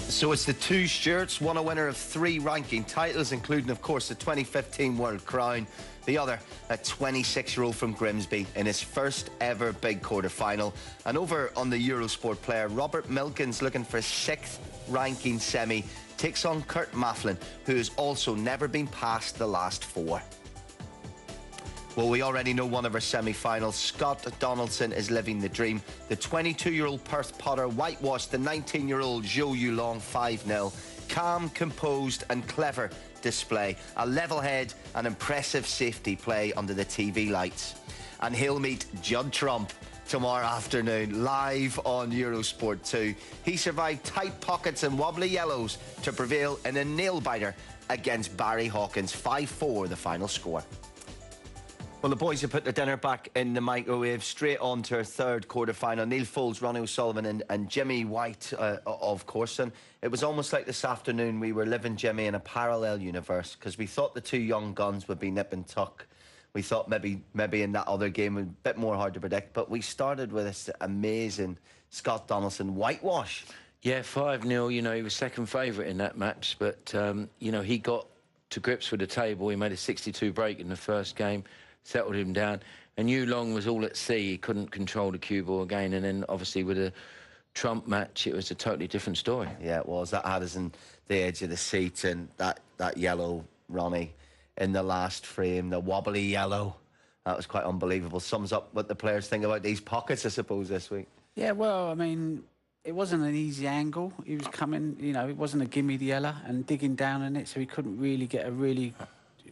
So it's the two Stuarts, one a winner of 3 ranking titles, including, of course, the 2015 World Crown. The other, a 26-year-old from Grimsby in his first ever big quarter-final. And over on the Eurosport player, Robert Milkins, looking for a 6th ranking semi, takes on Kurt Mafflin, who has also never been past the last 4. Well, we already know one of our semi-finals. Scott Donaldson is living the dream. The 22-year-old Perth Potter whitewashed the 19-year-old Zhou Yulong 5-0. Calm, composed and clever display. A level head and impressive safety play under the TV lights. And he'll meet Judd Trump tomorrow afternoon, live on Eurosport 2. He survived tight pockets and wobbly yellows to prevail in a nail-biter against Barry Hawkins. 5-4 the final score. Well, the boys have put their dinner back in the microwave, straight on to our third quarter-final. Neil Foulds, Ronnie O'Sullivan and Jimmy White, of course. And it was almost like this afternoon we were living, Jimmy, in a parallel universe, because we thought the two young guns would be nip and tuck. We thought maybe in that other game, a bit more hard to predict. But we started with this amazing Scott Donaldson whitewash. Yeah, 5-0, you know, he was second favourite in that match. But, you know, he got to grips with the table. He made a 62 break in the first game. Settled him down, and Yulong was all at sea. He couldn't control the cue ball again, and then obviously with a Trump match, it was a totally different story. Yeah, it was. That had us in the edge of the seat, and that yellow, Ronnie, in the last frame, the wobbly yellow, that was quite unbelievable. Sums up what the players think about these pockets, I suppose, this week. Yeah, well, I mean, it wasn't an easy angle. He was coming, you know, it wasn't a gimme the yellow and digging down in it, so he couldn't really get a really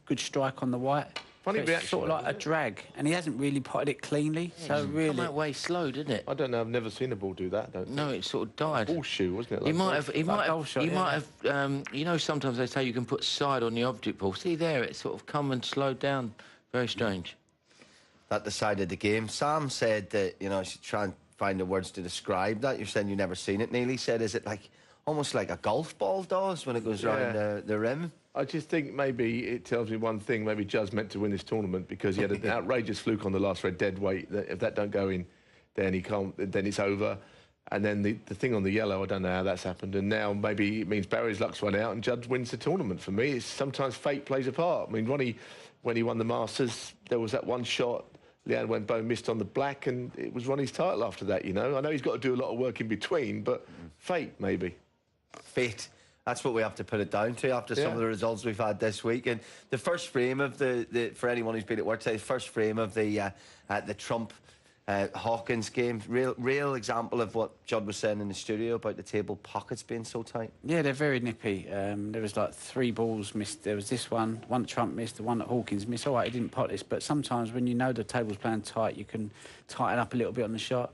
good strike on the white. Funny reaction. Sort of like a drag, and he hasn't really potted it cleanly. Yeah, so really, come out way slow, didn't it? I don't know. I've never seen a ball do that. No, it sort of died. Horseshoe, wasn't it? Like he might have. You know, sometimes they say you can put side on the object ball. See there, it sort of come and slowed down. Very strange. That decided the game. Sam said that, you know, I should try and find the words to describe that. You're saying you've never seen it. Neil, he said, is it like almost like a golf ball does when it goes round the rim? I just think maybe it tells me one thing. Maybe Judd's meant to win this tournament because he had an outrageous fluke on the last red dead weight. That if that don't go in, then he can't. Then it's over. And then the thing on the yellow, I don't know how that's happened. And now maybe it means Barry's luck's run out and Judd wins the tournament. For me, it's sometimes fate plays a part. I mean, Ronnie, when he won the Masters, there was that one shot. Leanne Wenbo missed on the black, and it was Ronnie's title after that. You know, I know he's got to do a lot of work in between, but fate maybe. Fate. That's what we have to put it down to after some of the results we've had this week. And the first frame of for anyone who's been at work today, the first frame of the Trump Hawkins game, real example of what Judd was saying in the studio about the table pockets being so tight. Yeah, they're very nippy. There was like 3 balls missed. There was this one that Trump missed, the one that Hawkins missed. All right, he didn't pot this, but sometimes when you know the table's playing tight, you can tighten up a little bit on the shot.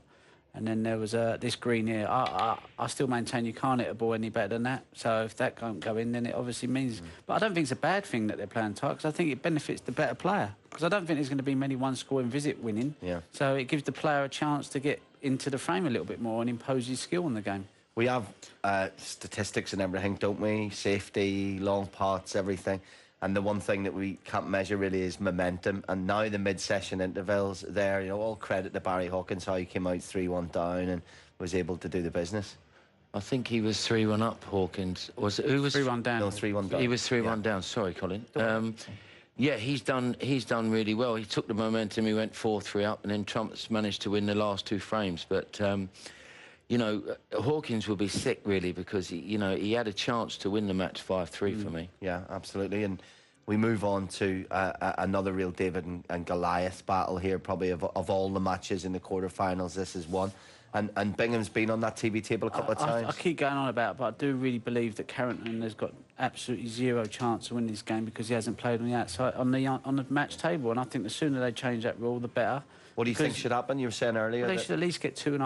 And then there was this green here. I still maintain you can't hit a ball any better than that. So if that can't go in, then it obviously means... But I don't think it's a bad thing that they're playing tight, because I think it benefits the better player. Because I don't think there's going to be many one-scoring visit winning. Yeah. So it gives the player a chance to get into the frame a little bit more and impose his skill on the game. We have statistics and everything, don't we? Safety, long pots, everything. And the one thing that we can't measure really is momentum. And now the mid-session intervals there, you know, all credit to Barry Hawkins, how he came out 3-1 down and was able to do the business. I think he was 3-1 up, Hawkins. Who was 3-1 down? No, 3-1 down. He was 3-1 down. Sorry, Colin. Yeah, he's done really well. He took the momentum. He went 4-3 up, and then Trump's managed to win the last 2 frames. But you know, Hawkins will be sick really, because he had a chance to win the match 5-3 for me. Yeah, absolutely. And we move on to another real David and Goliath battle here, probably of all the matches in the quarterfinals. This is one. And Bingham's been on that TV table a couple of times. I keep going on about it, but I do really believe that Carrington has got absolutely 0 chance of winning this game because he hasn't played on the outside on the match table. And I think the sooner they change that rule, the better. What do you think should happen? You were saying earlier they should at least get 2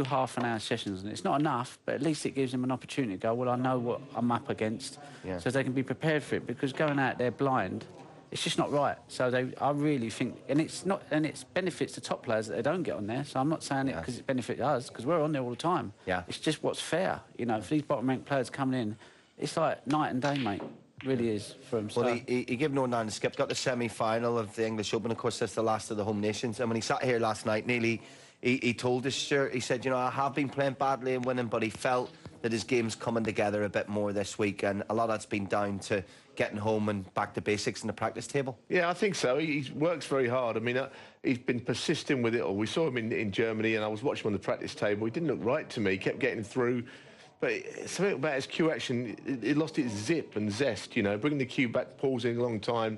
half-an-hour sessions, and it's not enough, but at least it gives them an opportunity to go, well, I know what I'm up against, so they can be prepared for it. Because going out there blind, it's just not right. So I really think, and it benefits the top players that they don't get on there. So I'm not saying it because it benefits us, because we're on there all the time. Yeah, it's just what's fair, you know. For these bottom-ranked players coming in, it's like night and day, mate. Really is for him. Well, he gave no 9 to skip. Got the semi-final of the English Open. Of course, that's the last of the home nations. And when he sat here last night, nearly he told us, Stuart, he said, you know, I have been playing badly and winning, but he felt that his game's coming together a bit more this week, and a lot of that's been down to getting home and back to basics in the practice table? Yeah, I think so. He works very hard. I mean, he's been persistent with it all. We saw him in Germany, and I was watching him on the practice table. He didn't look right to me. He kept getting through. But something about his cue action, it lost its zip and zest, you know, bringing the cue back, pausing a long time.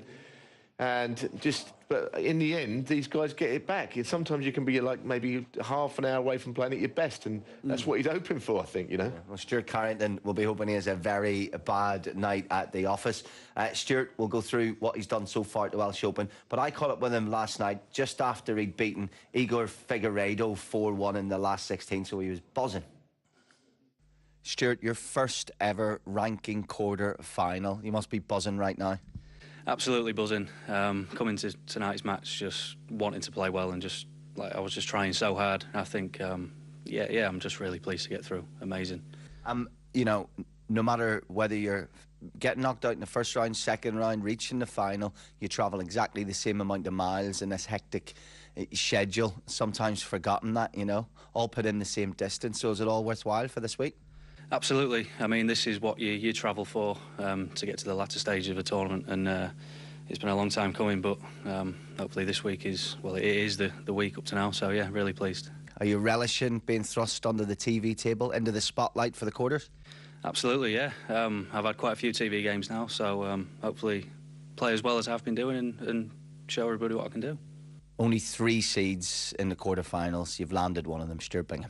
But in the end, these guys get it back. Sometimes you can be like maybe half an hour away from playing at your best, and that's what he's hoping for, I think, you know. Yeah. Well, Stuart Carrington will be hoping he has a very bad night at the office. Stuart will go through what he's done so far at the Welsh Open, but I caught up with him last night just after he'd beaten Igor Figueiredo 4-1 in the last 16, so he was buzzing. Stuart, your first ever ranking quarter final. You must be buzzing right now. Absolutely buzzing. Coming to tonight's match, just wanting to play well, and just like I was just trying so hard. I think, yeah, I'm just really pleased to get through. Amazing. You know, no matter whether you're getting knocked out in the first round, second round, reaching the final, you travel exactly the same amount of miles in this hectic schedule. Sometimes forgotten that, you know, all put in the same distance. So is it all worthwhile for this week? Absolutely. I mean, this is what you travel for, to get to the latter stage of a tournament, and it's been a long time coming, but hopefully this week is, well, it is the week up to now, so yeah, really pleased. Are you relishing being thrust onto the TV table, into the spotlight for the quarters? Absolutely, yeah. I've had quite a few TV games now, so hopefully play as well as I've been doing and show everybody what I can do. Only 3 seeds in the quarterfinals. You've landed one of them, Stuart Bingham.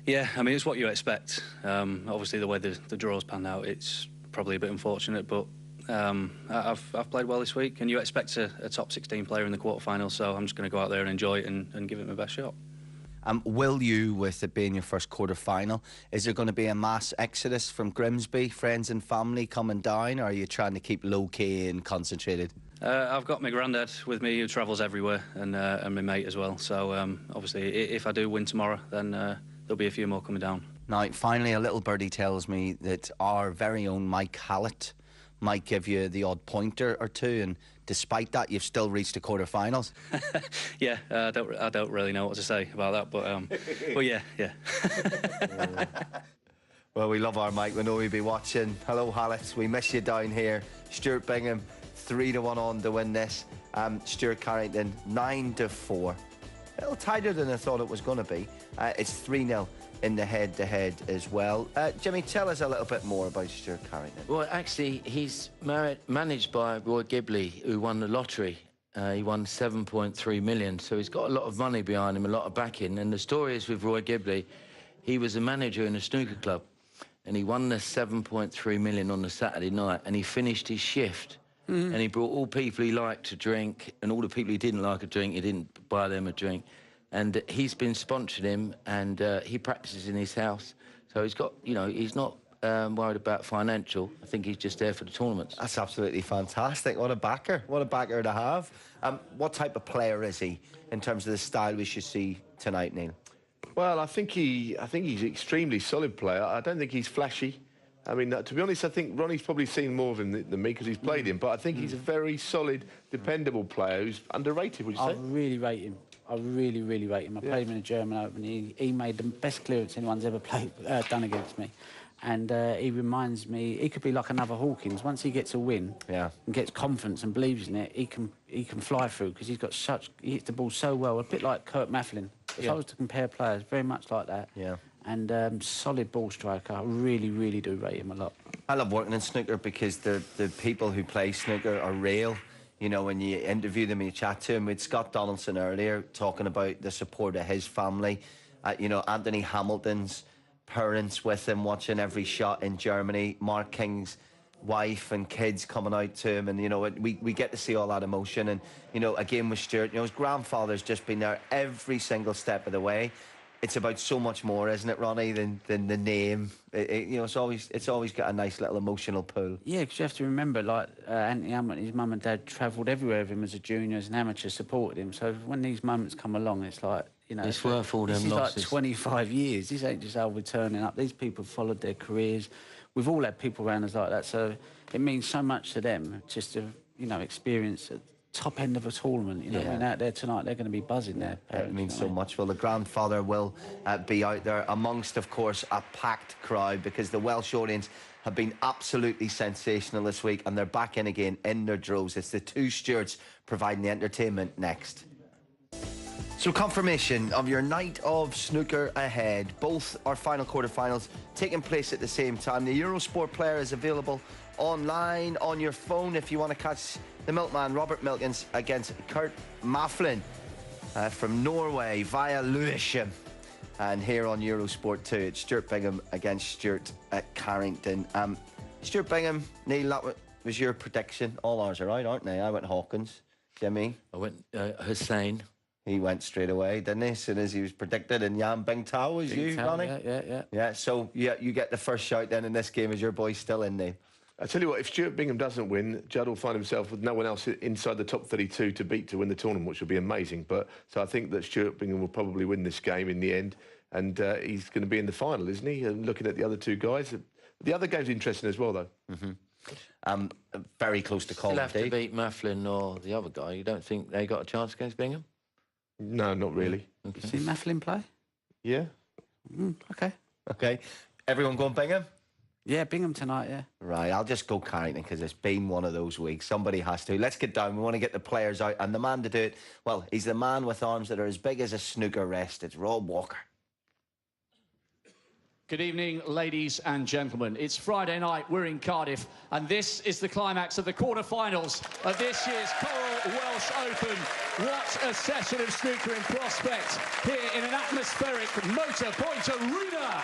Yeah, I mean, it's what you expect. Obviously, the way the draws panned out, it's probably a bit unfortunate, but I've played well this week, and you expect a top 16 player in the quarterfinals, so I'm just going to go out there and enjoy it and give it my best shot. Will you, with it being your first quarter-final, is there going to be a mass exodus from Grimsby, friends and family coming down, or are you trying to keep low-key and concentrated? I've got my granddad with me who travels everywhere, and my mate as well, so obviously if I do win tomorrow, then there'll be a few more coming down. Now, finally, a little birdie tells me that our very own Mike Hallett might give you the odd pointer or two, and despite that, you've still reached the quarterfinals. Yeah, I don't really know what to say about that, but yeah. Well, we love our Mike. We know he'll be watching. Hello, Hallett. We miss you down here. Stuart Bingham, 3-1 on to win this. Stuart Carrington, 9-4. A little tighter than I thought it was going to be. It's 3-0 in the head-to-head as well. Jimmy, tell us a little bit more about Stuart Carrington. Well, actually, he's managed by Roy Ghibley, who won the lottery. He won 7.3 million, so he's got a lot of money behind him, a lot of backing. And the story is with Roy Ghibley, he was a manager in a snooker club, and he won the 7.3 million on the Saturday night, and he finished his shift. And he brought all people he liked to drink, and all the people he didn't like a drink, he didn't buy them a drink. And he's been sponsoring him, and he practices in his house. So he's got, you know, he's not worried about financial. I think he's just there for the tournaments. That's absolutely fantastic. What a backer. What a backer to have. What type of player is he in terms of the style we should see tonight, Neil? Well, I think he's an extremely solid player. I don't think he's flashy. I mean, to be honest, I think Ronnie's probably seen more of him than me because he's played him. But I think he's a very solid, dependable player who's underrated, would you say? I really rate him. I really, really rate him. I played him in the German Open. He made the best clearance anyone's ever done against me. And he reminds me, he could be like another Hawkins. Once he gets a win and gets confidence and believes in it, he can fly through because he hits the ball so well. A bit like Kurt Mafflin. If I was to compare players, very much like that. Yeah. And solid ball striker. I really, really do rate him a lot. I love working in snooker because the people who play snooker are real. You know, when you interview them and you chat to them. We had Scott Donaldson earlier talking about the support of his family. You know, Anthony Hamilton's parents with him watching every shot in Germany. Mark King's wife and kids coming out to him. And, you know, we get to see all that emotion. And, you know, again with Stuart, you know, his grandfather's just been there every single step of the way. It's about so much more, isn't it, Ronnie, than the name? You know, it's always got a nice little emotional pull. Yeah, because you have to remember, like, Anthony Hamilton, his mum and dad travelled everywhere with him as a junior, as an amateur, supported him. So when these moments come along, it's like, you know... It's worth all them losses. This is like 25 years. This ain't just how we're turning up. These people followed their careers. We've all had people around us like that, so it means so much to them just to, you know, experience top end of a tournament. You know, I mean, out there tonight, they're going to be buzzing there. It means so much. Well, the grandfather will be out there amongst, of course, a packed crowd, because the Welsh audience have been absolutely sensational this week, and they're back in again in their droves. It's the two Stuarts providing the entertainment next. So confirmation of your night of snooker ahead. Both our final quarterfinals taking place at the same time. The Eurosport player is available online on your phone if you want to catch the milkman Robert Milkins against Kurt Mafflin from Norway via Lewisham. And here on Eurosport 2, it's Stuart Bingham against Stuart at Carrington. Stuart Bingham, Neil, that was your prediction. All ours are right, aren't they? I went Hawkins. Jimmy? I went Hussein. He went straight away, didn't he? As soon as he was predicted. And Jan Bingtao was you, Ronnie? Yeah, so you get the first shout then in this game. Is your boy still in there? I tell you what, if Stuart Bingham doesn't win, Judd will find himself with no one else inside the top 32 to beat to win the tournament, which will be amazing. So I think that Stuart Bingham will probably win this game in the end, and he's going to be in the final, isn't he? And looking at the other two guys, the other game's interesting as well, though. Very close to call. You'll have to beat Mafflin or the other guy. You don't think they got a chance against Bingham? No, not really. Okay. You see Mafflin play? Yeah. Okay. Everyone going Bingham? Yeah, Bingham tonight, yeah. Right, I'll just go Carrington because it's been one of those weeks. Somebody has to. Let's get down. We want to get the players out. And the man to do it, well, he's the man with arms that are as big as a snooker rest. It's Rob Walker. Good evening, ladies and gentlemen. It's Friday night, we're in Cardiff, and this is the climax of the quarter-finals of this year's Coral Welsh Open. What a session of snooker in prospect here in an atmospheric Motor Point Arena.